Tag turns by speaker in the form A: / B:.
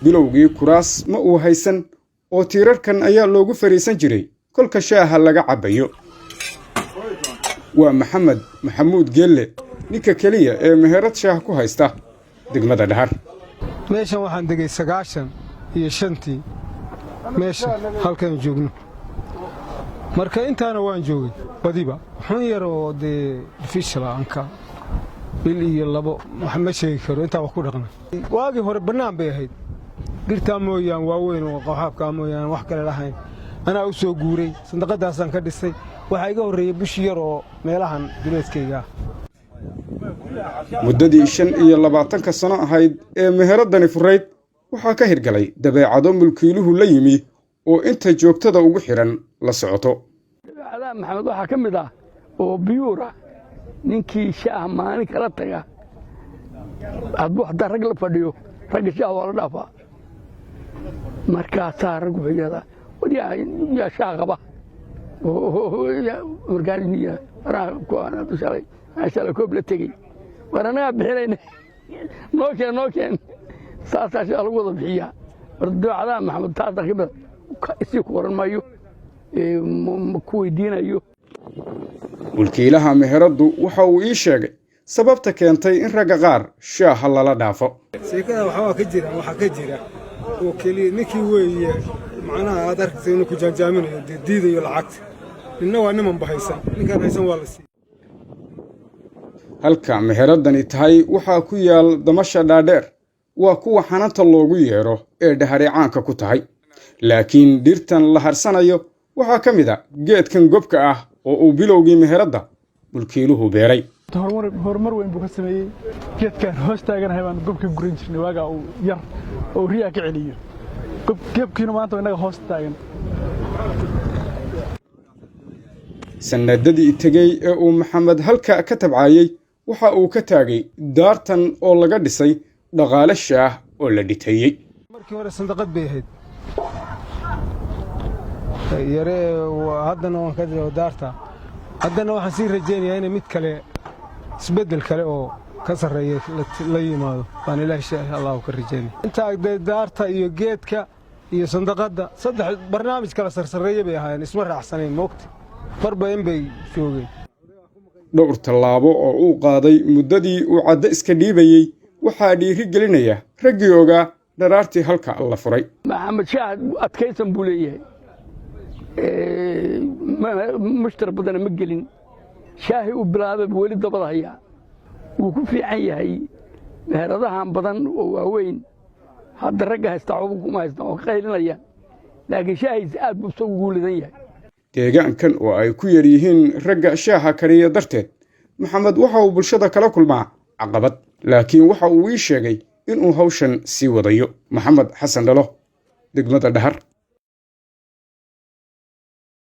A: bilowgii kuraas ma uu haysan oo tiirarkan ayaa loogu fariisan jiray kolka shaaha laga cabayo. waa maxamed maxamuud geelle ninka keliya ee meherad shaah ku haysta degmada Dhahar.
B: meeshan waxaan degay 95 meesha halkan joogno marka intaana waan joogay badiba xun yar oo official anka bil iyo labo wax ma sheegi karo inta wax ku dhaqna waagi hore banaan bay ahayd dirta mooyaan waaweyn oo qaxaabka mooyaan wax kale lahayn ana u soo guuray sandaqadaasaan ka dhisay waxa iga horeeyay bish yar oo meelahan duleedkayga
A: muddadii 25 sano ahayd ee meheradani furayd waxaa ka hirgalay dabeecado mulkiiluhu la yimi oo inta joogtada ugu xiran la socoto.
C: dabeecadaha maxamed waxaa ka mid ah oo biyuura ninkii shaah maalin kala taga hadduu hadda rag la fadhiyo ragga shaah waa la dhaafaa markaasaa rag wuxuu yidhahdaa yaa shaah qaba markaaniya shalay koob la tegey war annagaa bixinayna noo keen saasaa shaah lagu wada bixiyaa war dabeecadaha maxamed taasa ka mid isii ku oran maayo ku weydiinayo.
A: mulkiilaha meheraddu waxa uu ii sheegay sababta keentay in ragga qaar shaaha lala dhaafo.
B: sheekada waxa ka jira oo kaliya ninkii weeye macnaha aad arkayso inuu ku jaajaaminayo diidayo lacagta inna waa niman bahaysan ninkan haysan waa la siiyay.
A: halka meheradani tahay waxaa ku yaal damasha dhaadheer waa kuwa xananta loogu yeero ee Dhahari caanka ku tahay laakiin dhirtan la harsanayo waxaa ka mid ah geedkan gobka ah oo uu bilowgii meheradda mulkiiluhu beeray.
D: horumar weyn buu ka sameeyay geedkan hoos taaganahay baan gobka gurin jirnay waaga uu yar oo riyaa ka celiyo gebkiina maanta inaga hoos taagan.
A: sanadadii tagay ee uu maxamed halka ka tabcaayay waxa uu ka taagay daartan oo laga dhisay dhaqaale shaah oo la dhitayay.
B: markii hore sandaqad bay ahayd yare haddana waan ka jiro daarta haddana waxaan sii rajaynayaa in mid kale isbedel kale oo ka sareeyo la yimaado baan ilaahay Allah ka rajaynay inta daarta iyo geedka iyo sandaqada saddex barnaamij kala sarsareeyay bay ahaayeen isma raacsanayn moogti marba in bay joogeen.
A: dhowr tallaabo oo uu qaaday muddadii uu cadda iska dhiibayay waxaa dhiiri gelinaya raggii ogaa dharaartii halka la furay.
C: maxamed shaah adkaysan buu leeyahay mushtar badan ma gelin shaahi uu bilaabay weli dabada hayaa wuu ku fiican yahay meheradahan badan oo waaweyn hadda ragga haysta waxba kuma haystaan oo ka qaylinayaan laakiin shaahiis aad buu soo guulidan yahay.
A: deegaankan oo ay ku yar yihiin ragga shaaha kariya darteed maxamed waxa uu bulshada kala kulmaa caqabad laakiin waxa uu ii sheegay inuu hawshan sii wadayo. maxamed xasan dhalo degmada Dhahar.